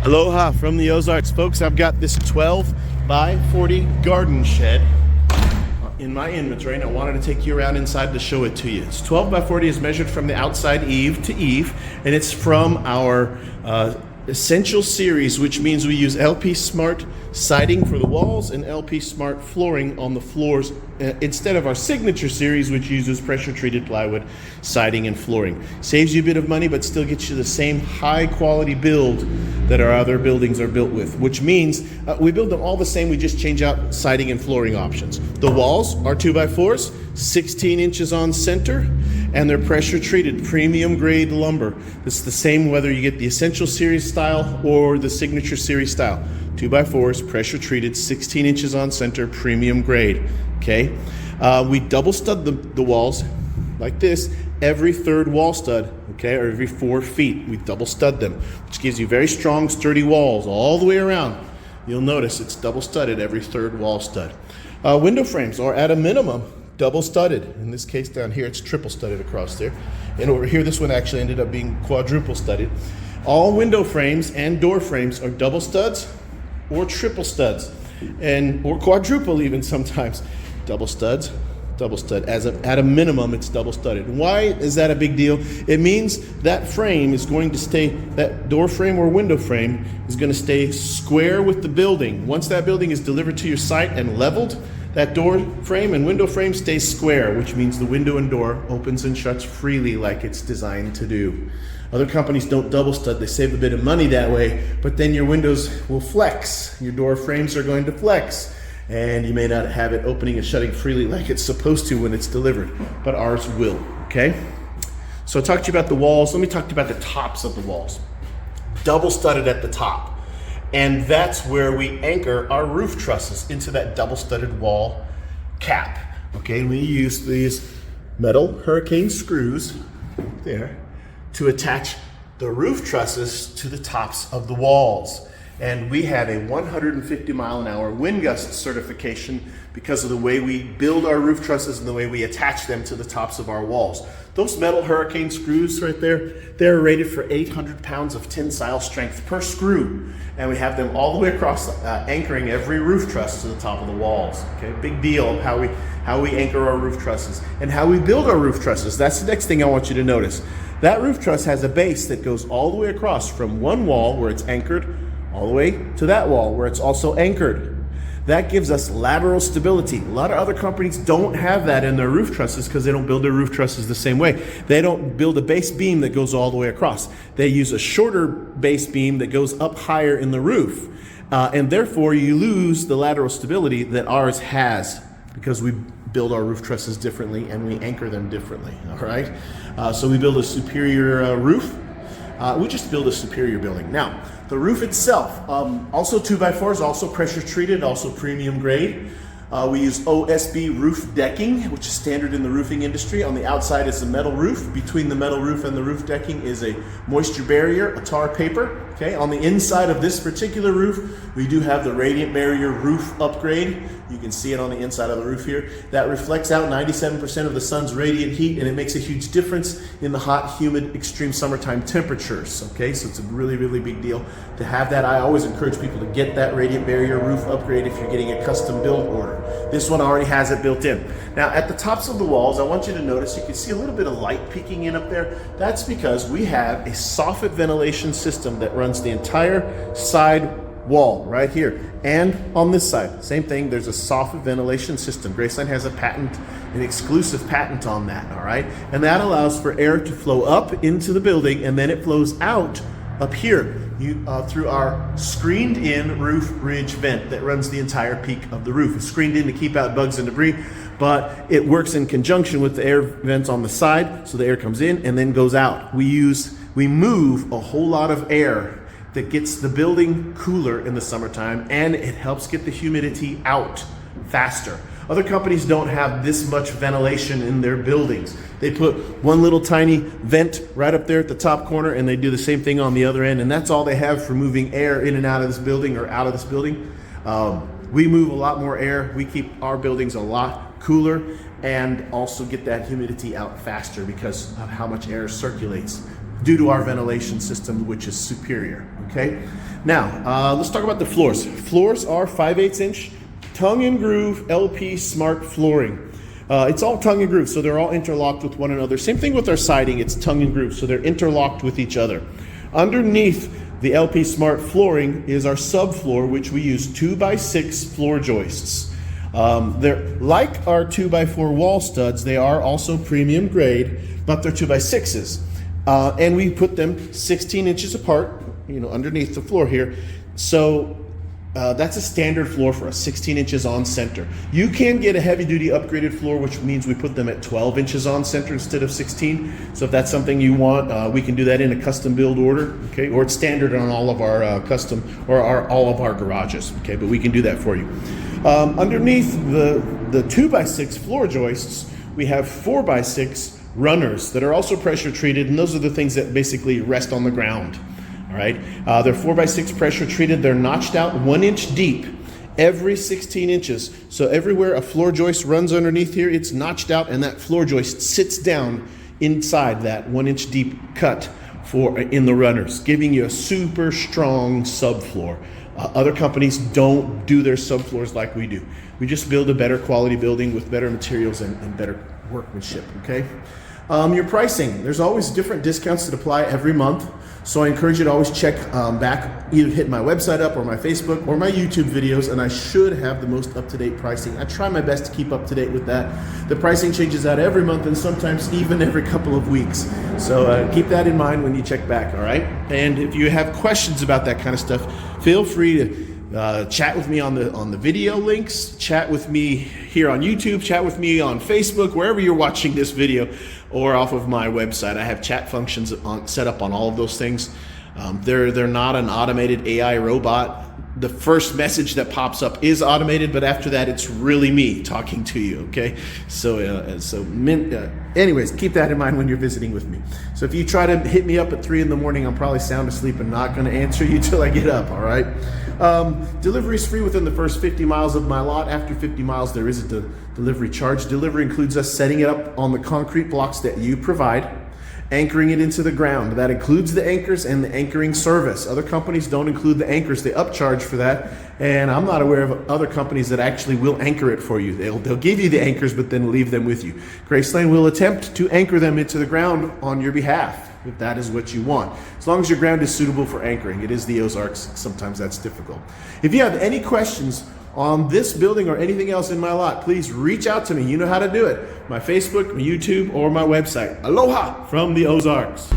Aloha from the Ozarks, folks. I've got this 12 by 40 garden shed in my inventory, and I wanted to take you around inside to show it to you. It's 12 by 40 is measured from the outside eave to eave, and it's from our Essential series, which means we use LP Smart siding for the walls and LP Smart flooring on the floors instead of our Signature series, which uses pressure treated plywood siding and flooring. Saves you a bit of money, but still gets you the same high quality build that our other buildings are built with, which means we build them all the same. We just change out siding and flooring options. The walls are 2x4s, 16 inches on center, and they're pressure treated premium grade lumber. It's the same whether you get the Essential series style or the Signature series style. 2x4s, pressure treated, 16 inches on center, premium grade. Okay, we double stud the walls like this every third wall stud, okay, or every 4 feet. We double stud them, which gives you very strong, sturdy walls all the way around. You'll notice it's double studded every third wall stud. Window frames are at a minimum double studded. In this case down here, it's triple studded across there. And over here, this one actually ended up being quadruple studded. All window frames and door frames are double studs or triple studs, or quadruple even sometimes. Double studs, double stud. At a minimum, it's double studded. Why is that a big deal? It means that frame is going to stay, that door frame or window frame is going to stay square with the building. Once that building is delivered to your site and leveled, that door frame and window frame stays square, which means the window and door opens and shuts freely like it's designed to do. Other companies don't double stud. They save a bit of money that way, but then your windows will flex. Your door frames are going to flex, and you may not have it opening and shutting freely like it's supposed to when it's delivered, but ours will, okay? So I talked to you about the walls. Let me talk to you about the tops of the walls. Double studded at the top. And that's where we anchor our roof trusses into that double studded wall cap. Okay, we use these metal hurricane screws there to attach the roof trusses to the tops of the walls. And we have a 150 mile an hour wind gust certification because of the way we build our roof trusses and the way we attach them to the tops of our walls. Those metal hurricane screws right there, they're rated for 800 pounds of tensile strength per screw. And we have them all the way across, anchoring every roof truss to the top of the walls. Okay, big deal how we anchor our roof trusses and how we build our roof trusses. That's the next thing I want you to notice. That roof truss has a base that goes all the way across from one wall where it's anchored all the way to that wall where it's also anchored. That gives us lateral stability. A lot of other companies don't have that in their roof trusses because they don't build their roof trusses the same way. They don't build a base beam that goes all the way across. They use a shorter base beam that goes up higher in the roof. And therefore you lose the lateral stability that ours has because we build our roof trusses differently and we anchor them differently, all right? So we build a superior roof. We just build a superior building. Now, the roof itself, also 2x4s, also pressure treated, also premium grade. We use OSB roof decking, which is standard in the roofing industry. On the outside is a metal roof. Between the metal roof and the roof decking is a moisture barrier, a tar paper. Okay, on the inside of this particular roof, we do have the radiant barrier roof upgrade. You can see it on the inside of the roof here. That reflects out 97% of the sun's radiant heat, and it makes a huge difference in the hot, humid, extreme summertime temperatures. Okay, so it's a really, really big deal to have that. I always encourage people to get that radiant barrier roof upgrade if you're getting a custom build order. This one already has it built in. Now, at the tops of the walls, I want you to notice, you can see a little bit of light peeking in up there. That's because we have a soffit ventilation system that runs the entire side wall right here and on this side. Same thing, there's a soffit ventilation system. Graceland has a patent, an exclusive patent on that, all right? And that allows for air to flow up into the building and then it flows out up here through our screened in roof ridge vent that runs the entire peak of the roof. It's screened in to keep out bugs and debris, but it works in conjunction with the air vents on the side, so the air comes in and then goes out. We move a whole lot of air that gets the building cooler in the summertime, and it helps get the humidity out faster. Other companies don't have this much ventilation in their buildings. They put one little tiny vent right up there at the top corner, and they do the same thing on the other end, and that's all they have for moving air in and out of this building or out of this building. We move a lot more air. We keep our buildings a lot cooler and also get that humidity out faster because of how much air circulates due to our ventilation system, which is superior, okay? Now, let's talk about the floors. Floors are 5/8 inch tongue and groove LP smart flooring. It's all tongue and groove, so they're all interlocked with one another. Same thing with our siding, it's tongue and groove, so they're interlocked with each other. Underneath the LP smart flooring is our subfloor, which we use 2x6 floor joists. They're like our 2x4 wall studs, they are also premium grade, but they're 2x6s. And we put them 16 inches apart, you know, underneath the floor here. So that's a standard floor for us, 16 inches on center. You can get a heavy duty upgraded floor, which means we put them at 12 inches on center instead of 16. So if that's something you want, we can do that in a custom build order, okay? Or it's standard on all of our all of our garages, okay? But we can do that for you. Underneath the 2x6 floor joists, we have 4x6 runners that are also pressure treated, and those are the things that basically rest on the ground. All right, they're 4x6 pressure treated. They're notched out 1 inch deep every 16 inches. So everywhere a floor joist runs underneath here, it's notched out, and that floor joist sits down inside that 1 inch deep cut in the runners, giving you a super strong subfloor. Other companies don't do their subfloors like we do. We just build a better quality building with better materials and better workmanship, okay? Your pricing, there's always different discounts that apply every month. So I encourage you to always check back, either hit my website up or my Facebook or my YouTube videos, and I should have the most up-to-date pricing. I try my best to keep up to date with that. The pricing changes out every month and sometimes even every couple of weeks. So keep that in mind when you check back, all right? And if you have questions about that kind of stuff, feel free to chat with me on the video links, chat with me here on YouTube, chat with me on Facebook, wherever you're watching this video, or off of my website. I have chat functions set up on all of those things. They're not an automated AI robot. The first message that pops up is automated, but after that, it's really me talking to you, okay? So, anyways, keep that in mind when you're visiting with me. So if you try to hit me up at 3 in the morning, I'm probably sound asleep and not gonna answer you till I get up, all right? Delivery is free within the first 50 miles of my lot. After 50 miles, there is a delivery charge. Delivery includes us setting it up on the concrete blocks that you provide, anchoring it into the ground. That includes the anchors and the anchoring service. Other companies don't include the anchors. They upcharge for that. And I'm not aware of other companies that actually will anchor it for you. They'll give you the anchors, but then leave them with you. GRACELAND will attempt to anchor them into the ground on your behalf, if that is what you want. As long as your ground is suitable for anchoring. It is the Ozarks. Sometimes that's difficult. If you have any questions on this building or anything else in my lot, please reach out to me. You know how to do it. My Facebook, my YouTube, or my website. Aloha from the Ozarks.